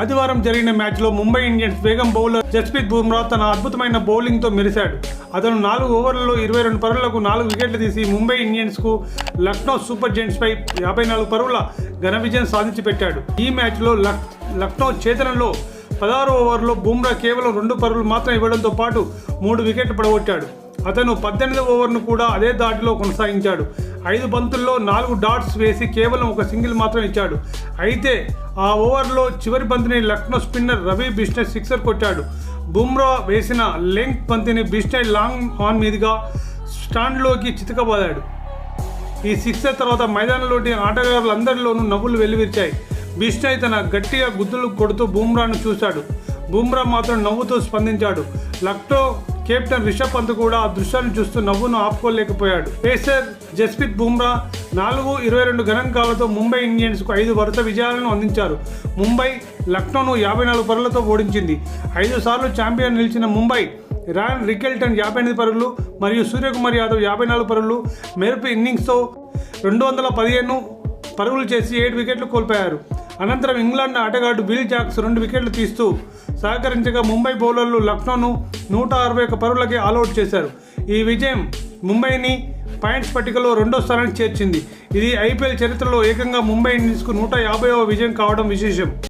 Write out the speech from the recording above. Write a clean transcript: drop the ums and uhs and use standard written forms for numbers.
ఆదివారం జరిగిన మ్యాచ్లో ముంబై ఇండియన్స్ వేగం బౌలర్ జస్ప్రీత్ బుమ్రా తన అద్భుతమైన బౌలింగ్తో మెరిశాడు. అతను 4 ఓవర్లలో 22 పరుగులకు 4 వికెట్లు తీసి ముంబై ఇండియన్స్కు లక్నో సూపర్ జెయింట్స్పై 54 పరుగుల ఘన విజయం సాధించి పెట్టాడు. ఈ మ్యాచ్లో లక్నో చేతనంలో 16 ఓవర్లో బుమ్రా కేవలం 2 పరుగులు మాత్రం ఇవ్వడంతో పాటు 3 వికెట్లు పడగొట్టాడు. అతను 18వ ఓవర్ను కూడా అదే దాటిలో కొనసాగించాడు. 5 బంతుల్లో 4 డాట్స్ వేసి కేవలం 1 సింగిల్ మాత్రం ఇచ్చాడు. అయితే ఆ ఓవర్లో చివరి బంతిని లక్నో స్పిన్నర్ రవి బిష్ణోయ్ సిక్సర్ కొట్టాడు. బుమ్రా వేసిన లెంగ్త్ బంతిని బిష్ణోయ్ లాంగ్ ఆన్ మీదుగా స్టాండ్లోకి చితకబాదాడు. ఈ సిక్సర్ తర్వాత మైదానంలోని ఆటగాళ్లందరిలోనూ నవ్వులు వెల్లివిరిచాయి. బిష్ణోయ్ తన గట్టిగా గుద్దులు కొడుతూ బుమ్రాను చూశాడు. బుమ్రా మాత్రం నవ్వుతూ స్పందించాడు. లక్నో కెప్టెన్ రిషబ్ పంత్ కూడా ఆ దృశ్యాన్ని చూస్తూ నవ్వును ఆపుకోలేకపోయాడు. పేసర్ జస్ప్రీత్ బుమ్రా 4-22 గణాంకాలతో ముంబై ఇండియన్స్కు 5 వరుస విజయాలను అందించారు. ముంబై లక్నోను 54 పరుగులతో ఓడించింది. 5 సార్లు ఛాంపియన్ నిలిచిన ముంబై రాయన్ రికెల్టన్ 58 పరుగులు మరియు సూర్యకుమార్ యాదవ్ 54 పరుగులు మెరుపు ఇన్నింగ్స్తో 215 పరుగులు చేసి 7 వికెట్లు కోల్పోయారు. అనంతరం ఇంగ్లాండ్ ఆటగాడు విల్ జాక్స్ 2 వికెట్లు తీస్తూ సహకరించగా ముంబై బౌలర్లు లక్నోను 161 పరుగులకే ఆల్అవుట్ చేశారు. ఈ విజయం ముంబైని పాయింట్స్ పట్టికలో 2వ స్థానానికి చేర్చింది. ఇది ఐపీఎల్ చరిత్రలో ఏకంగా ముంబై ఇండియన్స్కు 150వ విజయం కావడం విశేషం.